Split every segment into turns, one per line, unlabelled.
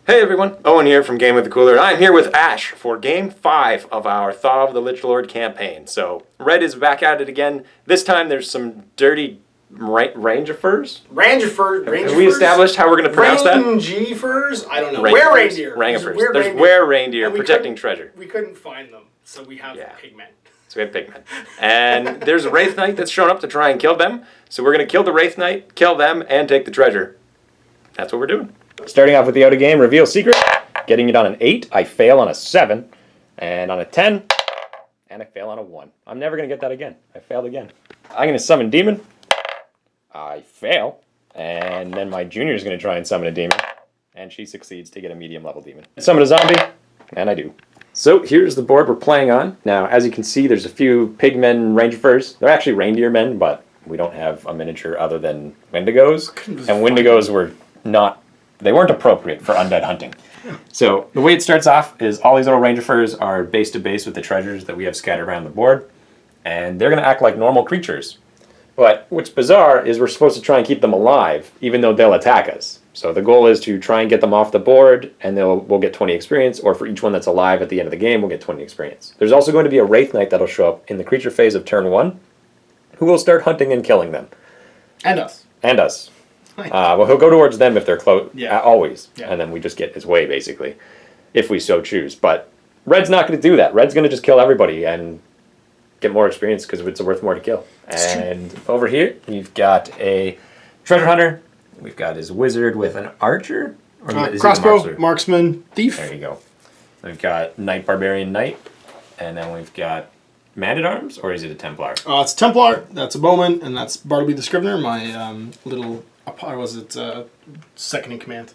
Hey everyone, Owen here from Game with the Cooler, and I'm here with Ash for Game 5 of our Thaw of the Lich Lord campaign. So, Red is back at it again. This time there's some dirty Rangefurs?
Rangefurs.
Have we established how we're going to pronounce that?
Rangefurs? I don't know.
Were-reindeer. Rangefurs. There's were-reindeer protecting treasure.
We couldn't find them, so we have pigmen.
So we have pigmen. And there's a Wraith Knight that's shown up to try and kill them. So we're going to kill the Wraith Knight, kill them, and take the treasure. That's what we're doing. Starting off with the out of game reveal secret. Getting it on an 8, I fail on a 7. And on a 10, and I fail on a 1. I'm never going to get that again. I failed again. I'm going to summon Demon. I fail. And then my junior is going to try and summon a demon. And she succeeds to get a medium level demon. Summon a zombie. And I do. So here's the board we're playing on. Now, as you can see, there's a few pigmen Rangefurs. They're actually reindeer men, but we don't have a miniature other than Wendigos. And Wendigos were not... They weren't appropriate for undead hunting. So the way it starts off is all these little Rangefurs are base to base with the treasures that we have scattered around the board. And they're going to act like normal creatures. But what's bizarre is we're supposed to try and keep them alive, even though they'll attack us. So the goal is to try and get them off the board, and we'll get 20 experience, or for each one that's alive at the end of the game, we'll get 20 experience. There's also going to be a Wraith Knight that'll show up in the creature phase of turn 1, who will start hunting and killing them.
And us.
And us. Well, he'll go towards them if they're close, always.
Yeah.
And then we just get his way, basically, if we so choose. But Red's not going to do that. Red's going to just kill everybody and get more experience because it's worth more to kill. And over here, we've got a treasure hunter. We've got his wizard with an archer. Or
crossbow, marksman, thief.
There you go. We've got knight, barbarian, knight. And then we've got man-at-arms, or is it a Templar?
It's a Templar, that's a bowman, and that's Bartleby the Scrivener, my little... second in command.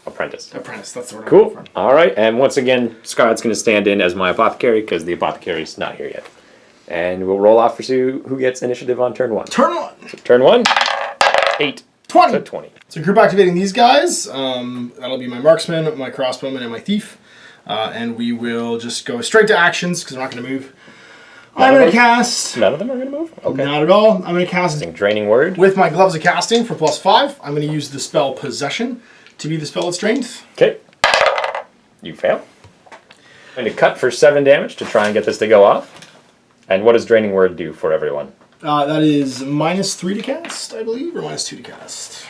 Apprentice,
that's the word.
Cool. All right, and once again, Scott's going to stand in as my apothecary because the apothecary's not here yet. And we'll roll off for who gets initiative on turn 1.
Turn 1.
So turn 1, 8.
20.
So 20.
So group activating these guys. That'll be my marksman, my crossbowman, and my thief. And we will just go straight to actions because we're not going to move. I'm going to cast...
None of them are going to move? Okay.
Not at all. I'm going to cast...
Draining Word.
With my Gloves of Casting for +5. I'm going to use the spell Possession to be the spell of strength.
Okay. You fail. I'm going to cut for 7 damage to try and get this to go off. And what does Draining Word do for everyone?
That is -3 to cast, I believe, or -2 to cast.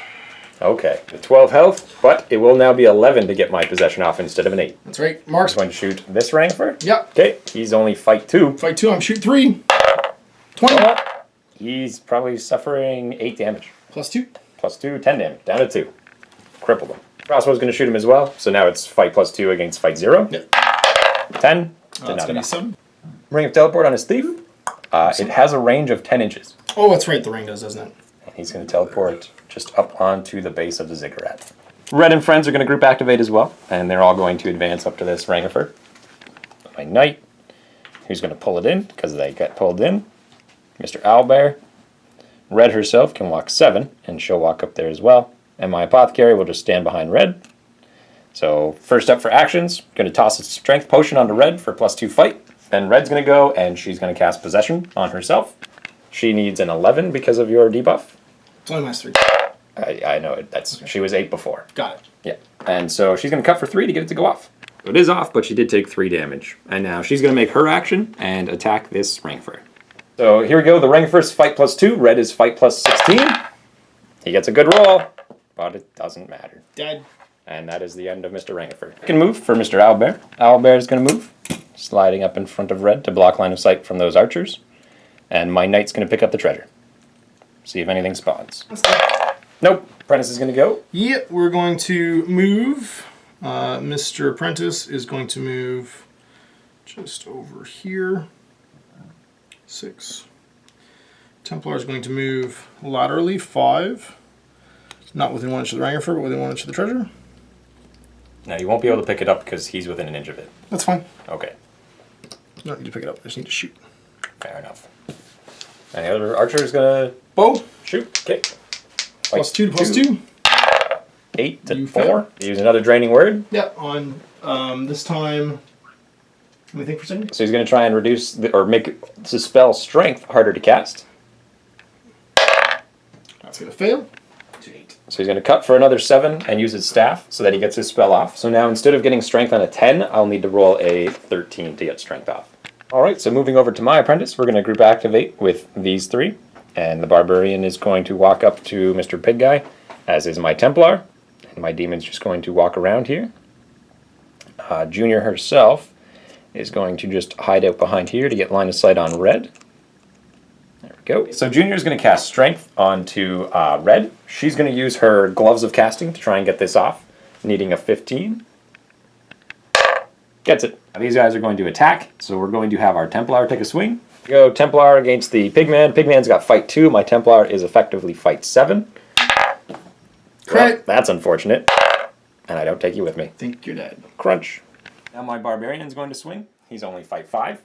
Okay. 12 health, but it will now be 11 to get my possession off instead of an 8.
That's right. Mark's
going to shoot this Rangefur?
Yep.
Okay. He's only fight 2.
Fight 2, I'm shoot 3. 20.
He's probably suffering 8 damage.
+2.
+2, 10 damage. Down to 2. Crippled him. Crossbow's going to shoot him as well, so now it's fight +2 against fight 0.
Yep.
10.
That's going to be 7.
Ring of Teleport on his thief. It has a range of 10 inches.
Oh, that's right, the ring does, doesn't it?
And he's going to teleport just up onto the base of the ziggurat. Red and friends are going to group activate as well, and they're all going to advance up to this Rangefur. My knight, who's going to pull it in, because they get pulled in. Mr. Owlbear. Red herself can walk 7, and she'll walk up there as well. And my apothecary will just stand behind Red. So, first up for actions, going to toss a strength potion onto Red for +2 fight. Then Red's going to go, and she's going to cast Possession on herself. She needs an 11 because of your debuff.
It's only -3.
I know it. She was 8 before.
Got it.
Yeah. And so she's going to cut for 3 to get it to go off. So it is off, but she did take 3 damage. And now she's going to make her action and attack this Rangefur. So here we go. The Rangefur's fight +2. Red is fight +16. He gets a good roll, but it doesn't matter.
Dead.
And that is the end of Mr. Rangefur. Can move for Mr. Owlbear. Owlbear is going to move, sliding up in front of Red to block line of sight from those archers. And my knight's going to pick up the treasure. See if anything spawns. Nope. Apprentice is going to go.
Yep, we're going to move. Mr. Apprentice is going to move just over here. 6. Templar is going to move laterally 5. Not within 1 inch of the Rangefur, but within 1 inch of the treasure.
Now you won't be able to pick it up because he's within an inch of it.
That's fine.
Okay.
You don't need to pick it up, I just need to shoot.
Fair enough. And the other archer is going to...
Bow.
Shoot. Okay.
+2 to +2.
8 to 4. Use another Draining Word.
Yep, on this time... Let me think for a second.
So he's going to try and reduce, or make the spell strength harder to cast.
That's going to fail.
So he's going to cut for another 7 and use his staff so that he gets his spell off. So now instead of getting strength on a 10, I'll need to roll a 13 to get strength off. Alright, so moving over to my apprentice, we're going to group activate with these 3. And the barbarian is going to walk up to Mr. Pig Guy, as is my Templar. And my demon's just going to walk around here. Junior herself is going to just hide out behind here to get line of sight on red. There we go. So Junior is going to cast Strength onto red. She's going to use her Gloves of Casting to try and get this off, needing a 15. Gets it. Now these guys are going to attack, so we're going to have our Templar take a swing. Go Templar against the Pigman. Pigman's got fight 2. My Templar is effectively fight 7. Well, that's unfortunate. And I don't take you with me.
Think you're dead.
Crunch. Now my Barbarian's going to swing. He's only fight 5.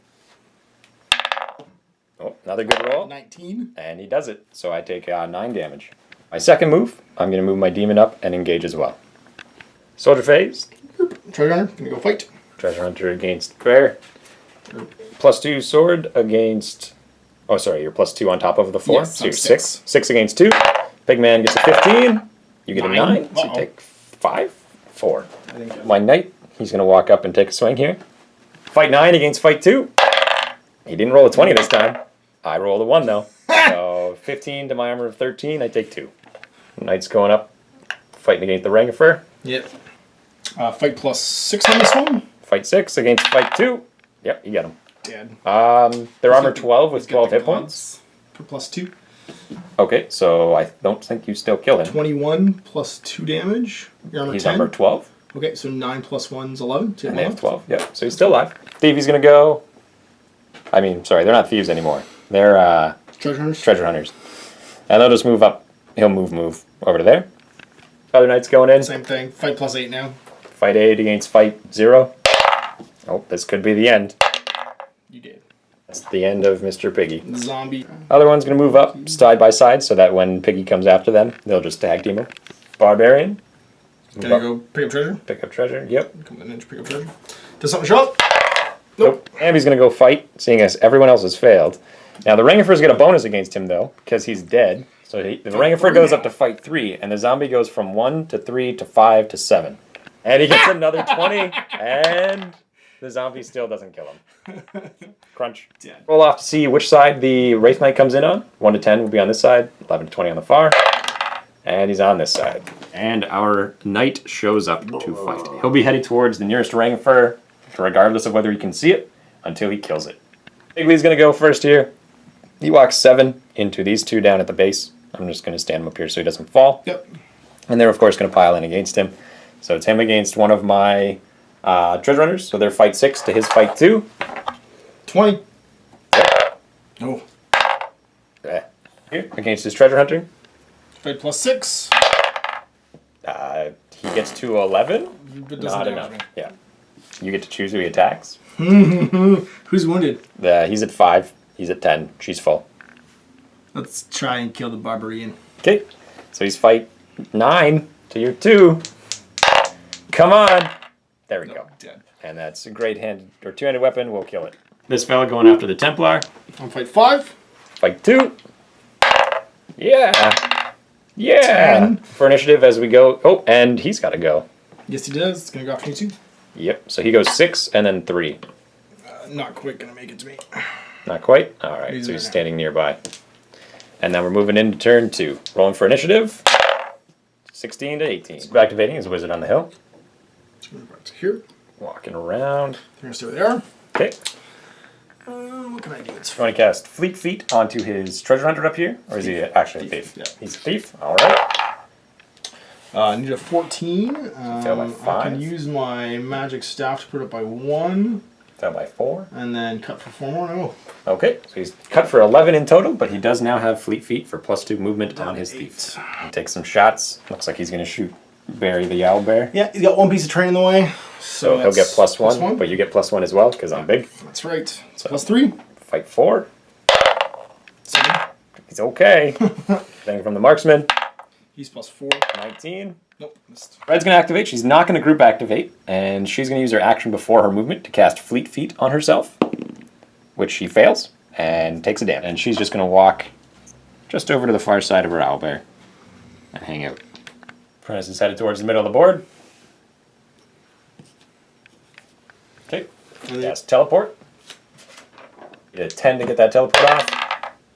Oh, another good roll.
19.
And he does it. So I take 9 damage. My second move, I'm going to move my demon up and engage as well. Soldier phase.
Treasure Hunter, gonna go fight.
Treasure Hunter against Bear. +2 sword against... Oh, sorry, you're +2 on top of the 4.
Yes,
so you're
I'm
6. 6 against 2. Pigman gets a 15. You get
9.
a 9. So you take 5? 4.
I think
My knight, he's going to walk up and take a swing here. Fight 9 against fight 2. He didn't roll a 20 this time. I rolled a 1 though. So 15 to my armor of 13, I take 2. Knight's going up, fighting against the Rangifer.
Yep. Fight +6 on this one.
Fight 6 against fight 2. Yep, you get him.
Dead.
Their armor 12 with 12 hit points.
For +2.
Okay, so I don't think you still kill him.
21 +2 damage. Your armor
He's
10.
armor 12.
Okay, so 9 + 1's 11.
And they have 12. Yep, so he's still alive. Thiefy's going to go... I mean, sorry, they're not thieves anymore. They're
Treasure Hunters.
treasure hunters. And they'll just move up. He'll move over to there. Other knight's going in.
Same thing. Fight +8 now.
Fight 8 against fight 0. Oh, this could be the end.
You did.
That's the end of Mr. Piggy.
Zombie.
Other one's going to move up side by side so that when Piggy comes after them, they'll just tag team him. Barbarian.
Gonna go pick up treasure.
Pick up treasure. Yep.
Come in and pick up treasure. Does something show up? Nope.
Ambi's going to go fight, seeing as everyone else has failed. Now, the Rangifer's got a bonus against him, though, because he's dead. So the Rangifer goes up to fight 3, and the zombie goes from 1 to 3 to 5 to 7. And he gets another 20, and the zombie still doesn't kill him. Crunch.
Dead.
Roll off to see which side the Wraith Knight comes in on. 1 to 10 will be on this side, 11 to 20 on the far. And he's on this side. And our knight shows up to fight. He'll be headed towards the nearest Rangifer, regardless of whether he can see it, until he kills it. Higley's going to go first here. He walks 7 into these 2 down at the base. I'm just going to stand him up here so he doesn't fall.
Yep.
And they're, of course, going to pile in against him. So it's him against one of my treasure runners. So they're fight 6 to his fight 2.
20. Oh.
Here, against his treasure hunter.
Fight +6.
He gets to 11.
But doesn't
Not
damage
enough.
me.
Yeah. You get to choose who he attacks.
Who's wounded?
He's at 5. He's at 10. She's full.
Let's try and kill the barbarian.
Okay. So he's fight 9 to your 2. Come on. There we go.
Dead.
And that's a great hand or two-handed weapon. We'll kill it. This fella going after the Templar.
On fight 5.
Fight 2. Yeah. Yeah.
10.
For initiative as we go. Oh, and he's got to go.
Yes, he does. It's going to go after me too.
Yep. So he goes 6 and then 3.
Not quite going to make it to me.
Not quite? All right. So he's standing nearby. And then we're moving into turn 2. Rolling for initiative. 16 to 18. Activating his wizard on the hill.
So we're back to here.
Walking around.
They're going to stay where they are.
Okay.
What can I do? It's
You want to cast Fleet Feet onto his treasure hunter up here? Or is he actually a thief?
Yeah.
He's a thief? All right.
I need a 14.
Fail by
I
5.
can use my magic staff to put it by 1.
Fail by 4.
And then cut for 4 more. Oh.
Okay, so he's cut for 11 in total, but he does now have Fleet Feet for +2 movement on his thief. He takes some shots. Looks like he's going to shoot Barry the Owlbear.
Yeah, he's got 1 piece of terrain in the way.
So he'll get +1, but you get +1 as well, because I'm big.
That's right.
So-
+3.
Fight 4.
7.
He's okay. Thing from the marksman.
He's +4.
19.
Nope. Missed.
Red's going to activate. She's not going to group activate, and she's going to use her action before her movement to cast Fleet Feet on herself, which she fails and takes a damage. And she's just going to walk just over to the far side of her owlbear and hang out. Prentice is headed towards the middle of the board. Okay. Yes, teleport. Get a 10 to get that teleport off.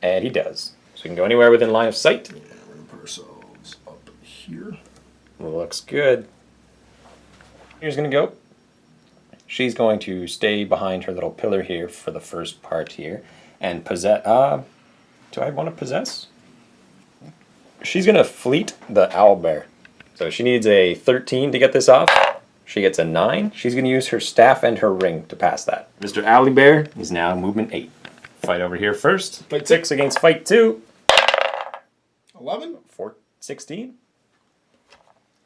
And he does. So we can go anywhere within line of sight.
Yeah, we're going to put ourselves up here.
Looks good. Here's going to go. She's going to stay behind her little pillar here for the first part here. And possess... do I want to possess? She's going to fleet the owlbear. So she needs a 13 to get this off. She gets a 9. She's going to use her staff and her ring to pass that. Mr. Owlbear is now movement 8. Fight over here first.
Fight
6 against fight 2.
11.
16.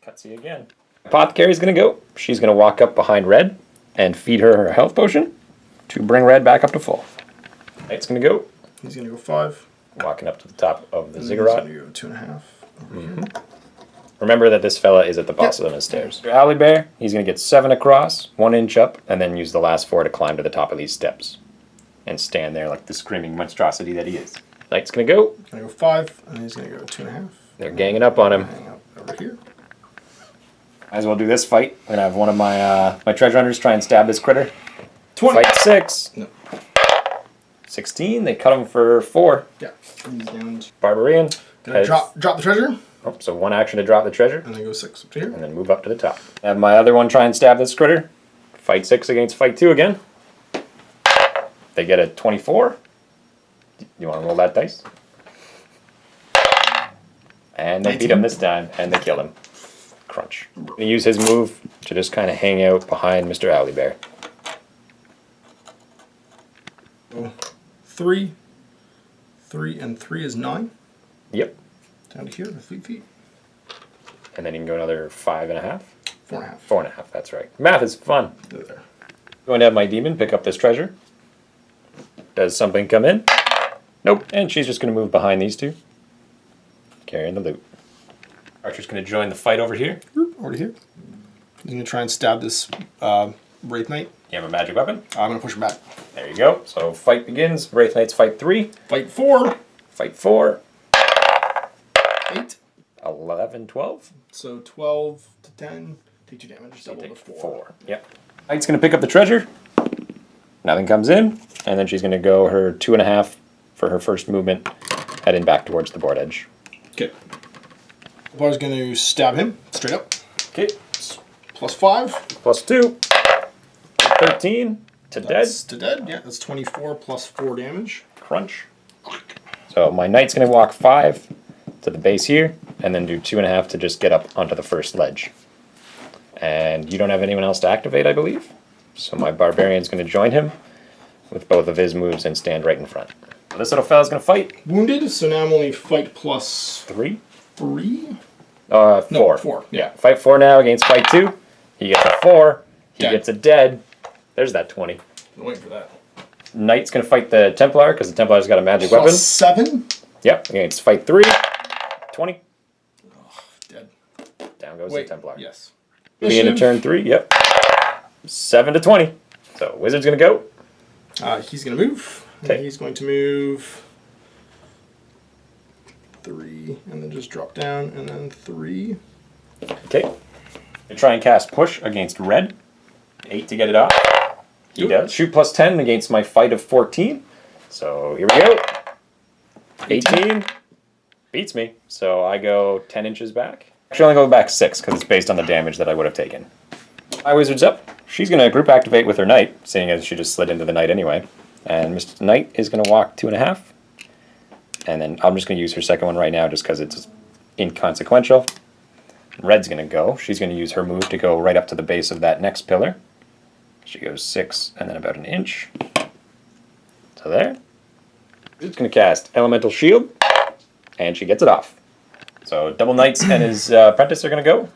Cutsy again. Apothecary's going to go. She's going to walk up behind Red and feed her health potion to bring Red back up to full. Knight's going to go.
He's going to go 5.
Walking up to the top of the
And
ziggurat.
He's going to go 2.5 over here.
Remember that this fella is at the bottom of the stairs. Mr. Owlbear, he's going to get 7 across, 1 inch up, and then use the last 4 to climb to the top of these steps. And stand there like the screaming monstrosity that he is. Knight's going to go.
Going to go 5, and he's going to go 2.5.
They're ganging up on him.
Hang up over here.
Might as well do this fight. I'm going to have one of my my treasure hunters try and stab this critter.
20.
Fight 6.
No.
16. They cut him for 4.
Yeah. He's down.
Barbarian.
Gonna drop the treasure.
Oh, so 1 action to drop the treasure.
And then go 6 up to here.
And then move up to the top. Have my other one try and stab this critter. Fight 6 against fight 2 again. They get a 24. You want to roll that dice? And they
19.
beat him this time, and they kill him. Crunch. I'm going to use his move to just kind of hang out behind Mr. Owlbear.
3. 3 and 3 is 9.
Yep.
Down to here with 3 feet.
And then you can go another 5.5.
4.5.
4.5, that's right. Math is fun.
There.
Going to have my demon pick up this treasure. Does something come in? Nope. And she's just going to move behind these two. Carrying the loot. Archer's going to join the fight over here.
Over to here. He's going to try and stab this Wraith Knight.
You have a magic weapon?
I'm going to push him back.
There you go. So fight begins. Wraith Knights fight 3.
Fight 4.
Fight 4.
8.
11, 12.
So 12 to 10. Take 2 damage.
So
Double to
take
4.
4. Yep. Knight's going to pick up the treasure. Nothing comes in. And then she's going to go her 2.5 for her first movement, heading back towards the board edge.
Okay. The bar's going to stab him straight up.
Okay.
Plus 5.
Plus 2. 13 to
That's
dead.
to dead. Yeah, that's 24 plus 4 damage.
Crunch. So my knight's going to walk 5 to the base here, and then do 2.5 to just get up onto the first ledge. And you don't have anyone else to activate, I believe. So my barbarian's going to join him with both of his moves and stand right in front. So this little fella's going to fight.
Wounded, so now I'm only fight plus
3?
3.
4.
No, 4.
Yeah. Fight 4 now against fight 2. He gets a 4. He
Dead.
gets a dead. There's that 20.
I'm waiting for that.
Knight's going to fight the Templar because the Templar's got a magic weapon.
Plus 7.
Yep, against fight 3. 20.
Dead.
Down goes
Wait.
the Templar.
Yes.
Moving into turn 3, yep. 7 to 20. So Wizard's going to go.
He's going to move.
Okay.
And he's going to move 3, and then just drop down, and then 3.
Okay. You try and cast Push against Red. 8 to get it off. He
Do it.
does. Shoot plus 10 against my fight of 14. So here we go. 18. Beats me. So I go 10 inches back. Actually, I only go back 6 because it's based on the damage that I would have taken. My Wizard's up. She's going to group activate with her Knight, seeing as she just slid into the Knight anyway. And Mr. Knight is going to walk 2.5. And then I'm just going to use her second one right now just because it's inconsequential. Red's going to go. She's going to use her move to go right up to the base of that next pillar. She goes 6 and then about an inch. So there. She's going to cast Elemental Shield. And she gets it off. So double Knights and his apprentice are going to go.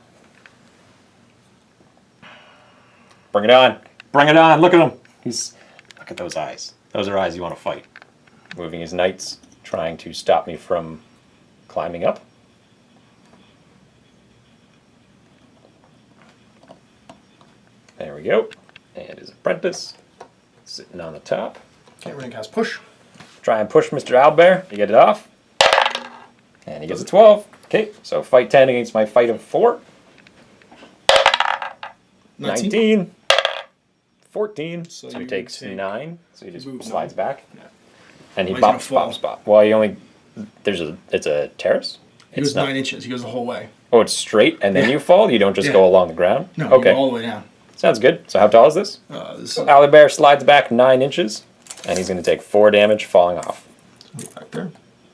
Bring it on. Bring it on. Look at him. Look at those eyes. Those are eyes you want to fight. Moving his Knights, trying to stop me from climbing up. There we go. And his apprentice sitting on the top.
Can't really cast push.
Try and push Mr. Owlbear to get it off. And he gets a 12. Okay, so fight 10 against my fight of 4. 19. 14.
So
So he
you
takes
take
9. So he just
move
slides
9.
back.
Yeah.
And he
Well, he's gonna
bops,
fall.
bops, bops. Well, he only... It's a terrace?
He goes 9 inches. He goes the whole way.
Oh, it's straight and then
Yeah.
you fall? You don't just
Yeah.
go along the ground?
No, you
Okay.
go all the way down.
Sounds good. So how tall is this?
This
So Owlbear slides back 9 inches. And he's going to take 4 damage falling off.
is back there.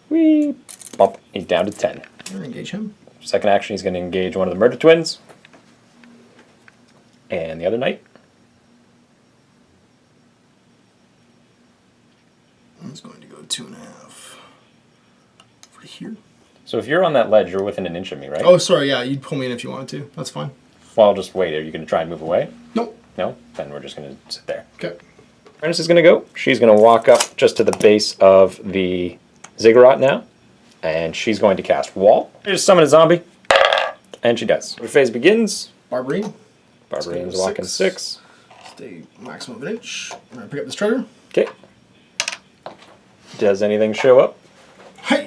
Whee! Bump. He's down to 10.
I'm gonna engage him.
Second action, he's going to engage one of the murder twins. And the other knight.
I'm just going to go 2.5 over here.
So if you're on that ledge, you're within an inch of me, right?
Oh, sorry. Yeah, you'd pull me in if you wanted to. That's fine.
Well, I'll just wait. Are you going to try and move away?
Nope.
No? Then we're just going to sit there.
Okay.
Apprentice is going to go. She's going to walk up just to the base of the ziggurat now. And she's going to cast Wall. Just summon a zombie. And she does. Her phase begins.
Barbarian.
Barbarian's walking 6.
Stay maximum of an inch. I'm gonna pick up this treasure.
Okay. Does anything show up?
Hey.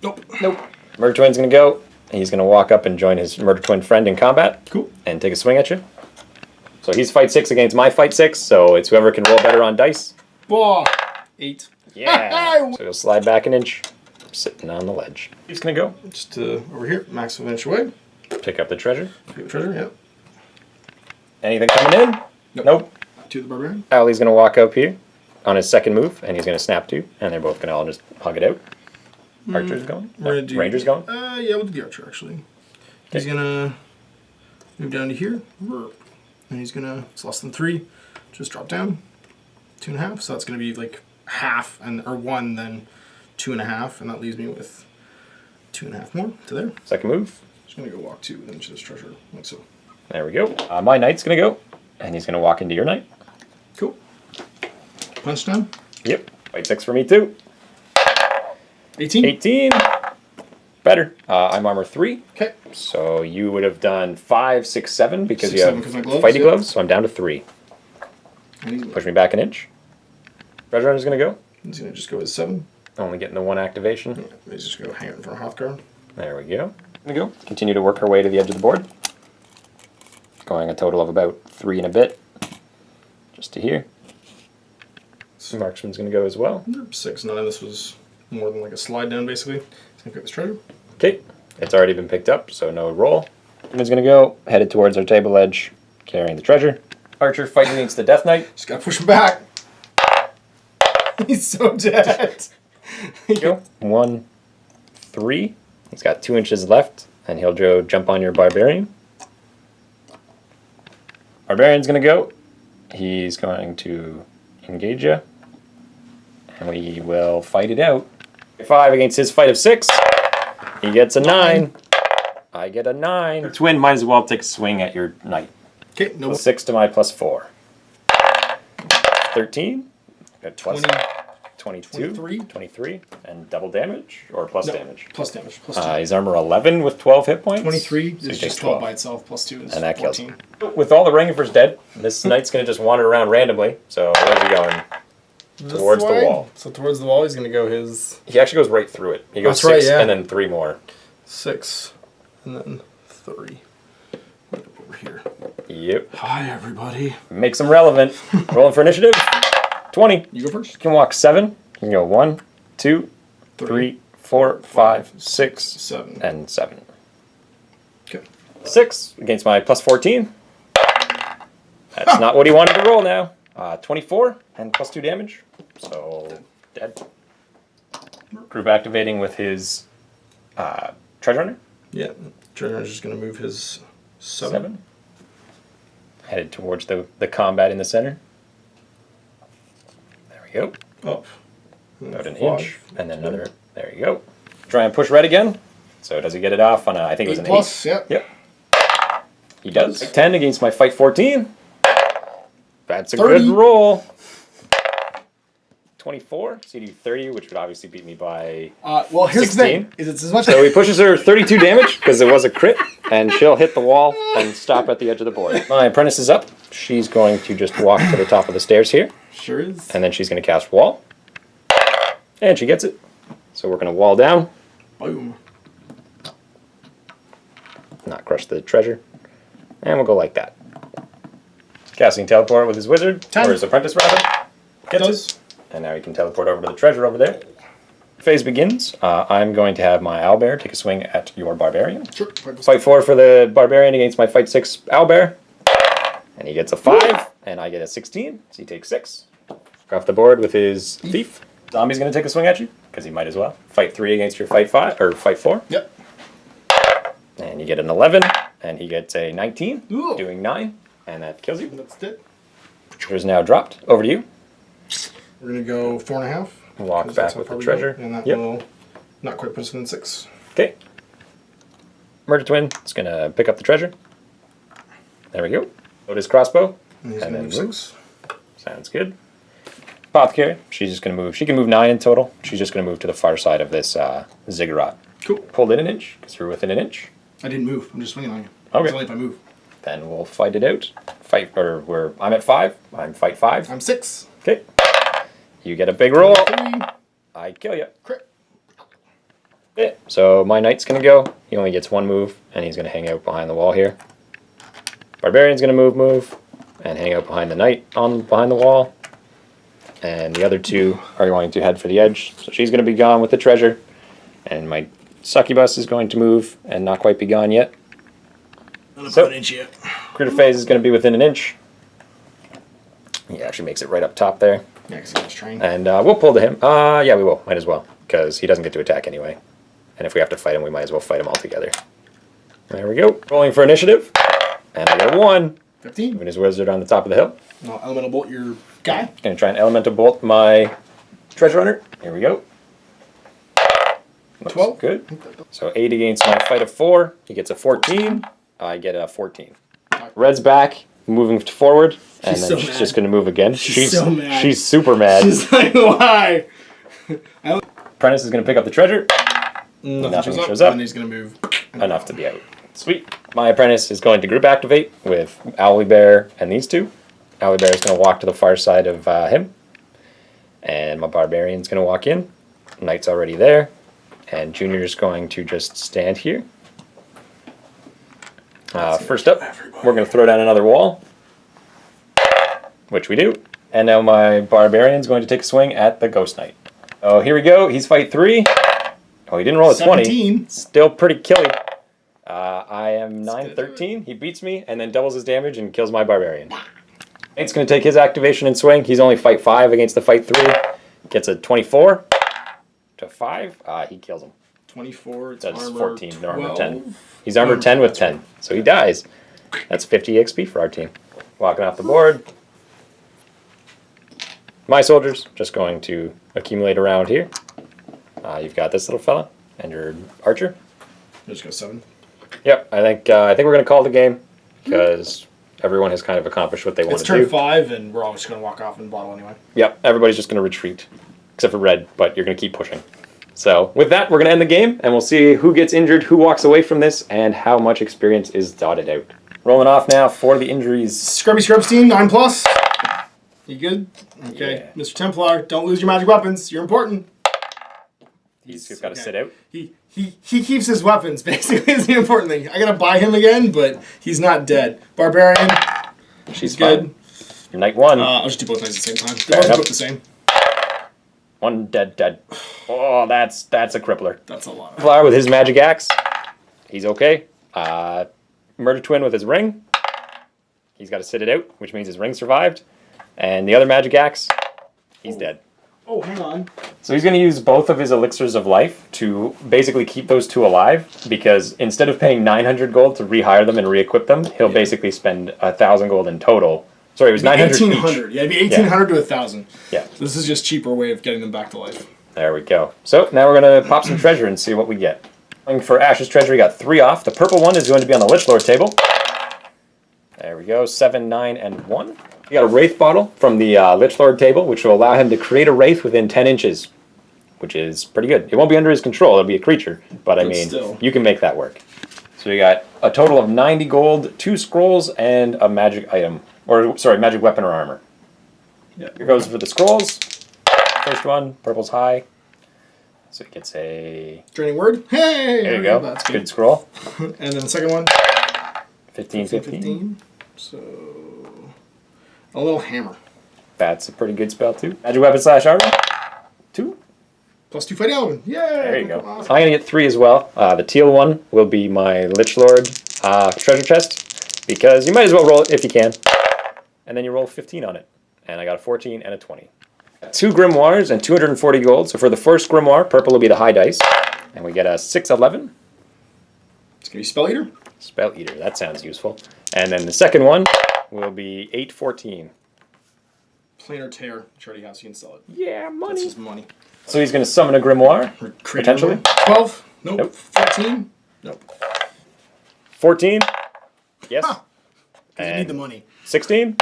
Nope.
Nope. Murder Twin's going to go. He's going to walk up and join his Murder Twin friend in combat.
Cool.
And take a swing at you. So he's fight 6 against my fight 6, so it's whoever can roll better on dice.
Whoa. 8.
Yeah. So he'll slide back an inch, sitting on the ledge. He's going to go.
Just over here, maximum of an inch away.
Pick up the treasure.
Pick up the treasure. Yep.
Anything coming in? Nope.
To the barbarian.
Owlie's going to walk up here on his second move, and he's going to snap 2, and they're both going to all just hug it out. Archer's going?
We're gonna do
Ranger's going?
Yeah, we'll do the archer actually. He's gonna move down to here, and he's gonna. It's less than 3. Just drop down 2.5. So that's gonna be like half or 1, then 2.5, and that leaves me with 2.5 more to there.
Second move.
Just gonna go walk 2 into this treasure like so.
There we go. My knight's going to go, and he's going to walk into your knight.
Cool. Punch down.
Yep. Fight 6 for me too.
18.
18. Better. I'm armor 3.
Okay.
So you would have done 5, 6, 7 because
6,
you
7
have
'cause my gloves,
fighting
yep.
gloves. So I'm down to 3.
And
Push me back an inch. Red Runner's going to go.
he's gonna just go with 7.
Only getting the 1 activation.
Yeah, he's just gonna hang it in front of Hrothgar.
There we go. There we go. Continue to work our way to the edge of the board. Going a total of about 3 and a bit. Just to here. Marksman's going to go as well.
6. None of this was more than like a slide down basically. He's gonna pick this treasure.
Okay. It's already been picked up, so no roll. He's going to go, headed towards our table edge, carrying the treasure. Archer fighting against the Death Knight.
Just gotta push him back. He's so dead.
Go. 1, 3. He's got 2 inches left, and he'll jump on your Barbarian. Barbarian's going to go. He's going to engage you. And we will fight it out. 5 against his fight of 6. He gets a 9. I get a 9. Your twin might as well take a swing at your knight.
Okay, no.
Plus 6 to my plus 4. 13. Got plus 22. 23. And double damage? Or plus damage?
Plus damage. Plus 2.
He's armor 11 with 12 hit points.
23
So
is
he takes
just 12 by itself. Plus 2 is
And that kills
14.
him. With all the Rangifer's dead, this knight's going to just wander around randomly. So where's he going? Towards the wall.
So towards the wall, he's gonna go his
He actually goes right through it. He goes
That's right,
6
yeah.
and then 3 more.
6 and then 3. Right up over here.
Yep.
Hi, everybody.
Makes them relevant. Rolling for initiative. 20.
You go first.
You can walk 7. You can go 1, 2, 3, 4, 5, 6,
7.
and 7.
Okay.
6 against my plus 14. That's not what he wanted to roll now. 24 and plus 2 damage. So, dead. Group activating with his Treasure Hunter.
Yeah. Treasure just gonna move his 7.
7. Headed towards the combat in the center. There we go.
Up.
About an inch. And then another. There you go. Try and push red again. So does he get it off on a, I think it was an 8.
Plus, yeah.
Yep. He does. 10 against my fight 14. That's a
30.
good roll. 24, CD 30, which would obviously beat me by...
Well, here's
16.
the thing. Is it's as much
So he pushes her 32 damage, because it was a crit, and she'll hit the wall and stop at the edge of the board. My apprentice is up. She's going to just walk to the top of the stairs here,
Sure is.
and then she's going to cast Wall. And she gets it. So we're going to wall down.
Boom.
not crush the treasure. And we'll go like that. Casting teleport with his wizard,
10.
or his apprentice rather. Gets it. And now he can teleport over to the treasure over there. Phase begins. I'm going to have my owlbear take a swing at your barbarian.
Sure.
Fight 4 for the barbarian against my fight 6 owlbear. And he gets a 5, and I get a 16, so he takes 6. Off the board with his thief. Zombie's going to take a swing at you, because he might as well. Fight 3 against your fight 5, or fight 4.
Yep.
And you get an 11, and he gets a 19,
Ooh.
doing 9, and that kills you.
That's it.
Treasure's now dropped. Over to you.
We're going to go 4.5.
Walk back with the treasure.
And that
Yep.
will not quite put us within 6.
Okay. Murder Twin is going to pick up the treasure. There we go. Load his crossbow.
And he's
And
going
then
to move
move.
6.
Sounds good. Apothecary, she's just going to move. She can move 9 in total. She's just going to move to the far side of this ziggurat.
Cool.
Pulled in an inch, because you're within an inch.
I didn't move. I'm just swinging on you.
Okay.
It's only if I move.
Then we'll fight it out. I'm at 5. I'm fight 5.
I'm 6.
Okay. You get a big roll.
3.
I kill you.
Crit.
Okay. So my knight's going to go. He only gets 1 move, and he's going to hang out behind the wall here. Barbarian's going to move, and hang out behind the knight behind the wall. And the other 2 are going to head for the edge. So she's going to be gone with the treasure. And my succubus is going to move and not quite be gone yet. So,
an inch yet.
critter phase is going to be within an inch. He actually makes it right up top there.
Yeah, because he was trained.
And we'll pull to him. Yeah, we will. Might as well. Because he doesn't get to attack anyway. And if we have to fight him, we might as well fight him all together. There we go. Rolling for initiative. And I got a 1.
15.
Moving his wizard on the top of the hill.
Now, elemental bolt your guy.
Going to try and elemental bolt my treasure hunter. Here we go. Looks
12.
Good. So 8 against my fight of 4. He gets a 14. I get a 14. Red's back, moving forward, and
She's
then
so
she's
mad.
just going to move again.
She's so mad.
She's super mad.
She's like, why?
Apprentice is going to pick up the treasure.
Nothing
shows up.
And he's going to move.
Enough to be out. Sweet. My apprentice is going to group activate with Owly Bear and these 2. Owly Bear is going to walk to the far side of him. And my barbarian's going to walk in. Knight's already there. And Junior's going to just stand here. First up, we're going to throw down another wall. Which we do. And now my barbarian's going to take a swing at the Ghost Knight. Oh, here we go. He's fight 3. Oh, he didn't roll a 20.
17.
Still pretty killy. I am 9-13. He beats me and then doubles his damage and kills my barbarian. Knight's going to take his activation and swing. He's only fight 5 against the fight 3. Gets a 24 to 5. He kills him.
24. It's
That's
armor
14.
12.
No, armor 10. He's armor 10 with 10. So he dies. That's 50 XP for our team. Walking off the board. My soldiers just going to accumulate around here. You've got this little fella and your archer.
Just go 7.
Yep, I think we're going to call the game because everyone has kind of accomplished what they want
It's
to do.
turn 5, and we're all just going to walk off and bottle anyway.
Yep, everybody's just going to retreat, except for Red, but you're going to keep pushing. So with that, we're going to end the game, and we'll see who gets injured, who walks away from this, and how much experience is dotted out. Rolling off now for the injuries.
Scrubby Scrubs team, 9+. You good? Okay.
Yeah.
Mr. Templar, don't lose your magic weapons. You're important.
He's just got to sit out.
He keeps his weapons, basically, is the important thing. I gotta buy him again, but he's not dead. Barbarian,
She's
good.
Fine. Your knight 1.
I'll just do both knights at the same time. They're both
enough.
equipped the same.
1 dead. Oh, that's a crippler.
That's a lot.
Flower with his magic axe. He's okay. Murder Twin with his ring. He's got to sit it out, which means his ring survived. And the other magic axe, he's dead.
Oh, hang on.
So he's going to use both of his elixirs of life to basically keep those 2 alive, because instead of paying 900 gold to rehire them and re-equip them, he'll basically spend 1,000 gold in total. Sorry, it was 900
1,800.
each.
Yeah, it'd be 1,800 to 1,000.
Yeah.
So this is just cheaper way of getting them back to life.
There we go. So now we're going to pop some treasure and see what we get. For Ash's treasure, we got 3 off. The purple one is going to be on the Lich Lord table. There we go. 7, 9, and 1. We got a Wraith bottle from the Lich Lord table, which will allow him to create a Wraith within 10 inches, which is pretty good. It won't be under his control. It'll be a creature, but I mean,
still.
you can make that work. So we got a total of 90 gold, 2 scrolls, and a magic item. Or, sorry, magic weapon or armor.
Yeah.
Here goes for the scrolls. First one, purple's high. So he gets a...
Draining Word. Hey!
There you go.
That's
good scroll.
And then the second one.
15.
So... a little hammer.
That's a pretty good spell, too. Magic weapon / armor. 2.
+2 fight element. Yay!
There you go.
Awesome.
I'm going to get 3 as well. The teal one will be my Lich Lord treasure chest, because you might as well roll it if you can. And then you roll 15 on it. And I got a 14 and a 20. 2 grimoires and 240 gold. So for the first grimoire, purple will be the high dice. And we get a 6-11.
It's going to be Spell Eater.
Spell Eater, that sounds useful. And then the second one will be 8-14.
Planar Tear. Which already has, so you can sell it.
Yeah, money.
That's just money.
So he's going to summon a grimoire, potentially.
12? Nope.
Nope.
14? Nope.
14? Yes.
Huh. Because you need the money.
16?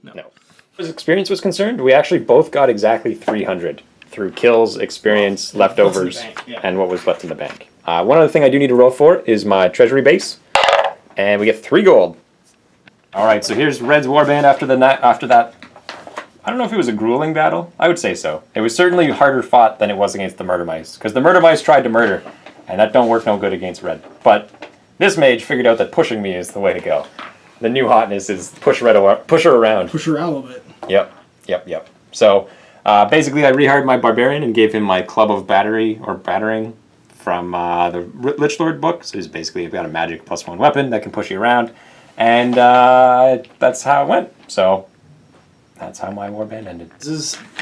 No.
As experience was concerned, we actually both got exactly 300 through kills, experience, leftovers, and what was left in the bank. One other thing I do need to roll for is my treasury base, and we get 3 gold. All right, so here's Red's warband after that. I don't know if it was a grueling battle. I would say so. It was certainly harder fought than it was against the murder mice, because the murder mice tried to murder, and that don't work no good against Red. But this mage figured out that pushing me is the way to go. The new hotness is push her around.
Push her around a little bit.
Yep. So basically I rehired my barbarian and gave him my club of battery or battering from the Lich Lord book. So he's basically got a magic +1 weapon that can push you around. And that's how it went. So that's how my warband ended.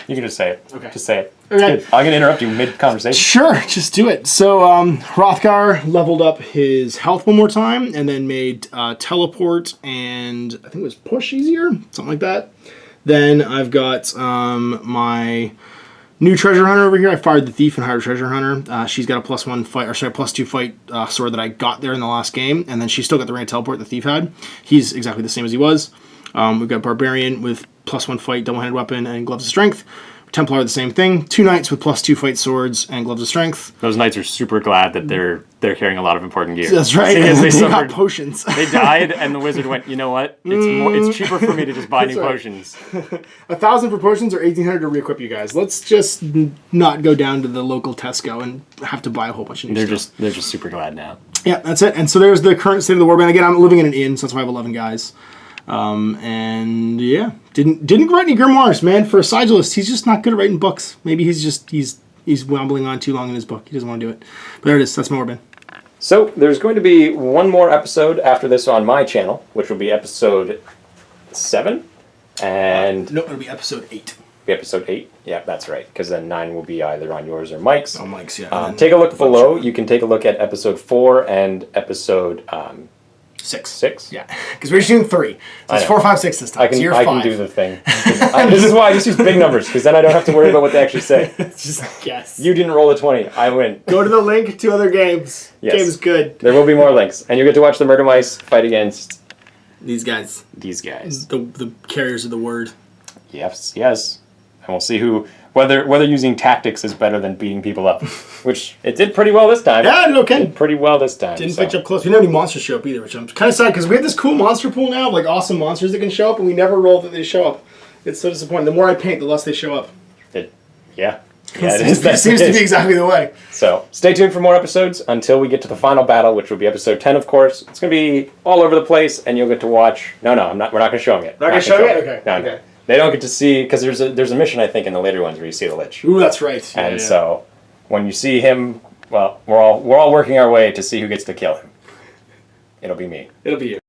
You can just say it.
Okay.
Just say it.
Okay.
I'm going to interrupt you mid-conversation.
Sure, just do it. So Hrothgar leveled up his health one more time and then made teleport and I think it was push easier, something like that. Then I've got my new treasure hunter over here. I fired the thief and hired a treasure hunter. She's got a +1 fight, or sorry, +2 fight sword that I got there in the last game, and then she's still got the ring of teleport the thief had. He's exactly the same as he was. We've got barbarian with +1 fight, double-handed weapon, and gloves of strength. Templar the same thing. 2 knights with +2 fight swords and gloves of strength.
Those knights are super glad that they're carrying a lot of important gear.
That's right.
And
they got potions.
They died, and the wizard went, you know what? It's cheaper for me to just buy new potions.
1,000 for potions or 1,800 to re-equip you guys. Let's just not go down to the local Tesco and have to buy a whole bunch of new stuff.
They're just super glad now.
Yeah, that's it. And so there's the current state of the warband. Again, I'm living in an inn, so that's why I have 11 guys. And yeah, didn't write any grimoires, man. For a sigilist, he's just not good at writing books. Maybe he's wobbling on too long in his book. He doesn't want to do it. But there it is. That's my warband.
So there's going to be one more episode after this on my channel, which will be episode 7, and
no, it'll be episode 8.
Be episode 8. Yeah, that's right. Because then 9 will be either on yours or Mike's.
Oh, Mike's, yeah.
Take a look below. You can take a look at episode 4 and episode 6.
Yeah, because we're just doing 3. So it's 4, 5, 6 this time.
I can
so
do the thing. This is why I just use big numbers, because then I don't have to worry about what they actually say.
Just guess.
You didn't roll a 20. I win.
Go to the link to other games.
Yes.
Game's good.
There will be more links, and you'll get to watch the murder mice fight against
these guys. The carriers of the word.
Yes. And we'll see whether using tactics is better than beating people up, which it did pretty well this time.
Yeah, it did okay.
Pretty well this time.
Didn't pitch up close. We didn't have any monsters show up either, which I'm kind of sad because we have this cool monster pool now of like awesome monsters that can show up, and we never roll that they show up. It's so disappointing. The more I paint, the less they show up.
Yeah,
it is. That seems to be exactly the way.
So stay tuned for more episodes until we get to the final battle, which will be episode 10, of course. It's going to be all over the place, and you'll get to watch. No, we're not going to show them yet.
Not going to show it? Okay.
No. They don't get to see, because there's a mission, I think, in the later ones where you see the Lich.
Ooh, that's right.
And so when you see him, well, we're all working our way to see who gets to kill him. It'll be me.
It'll be you.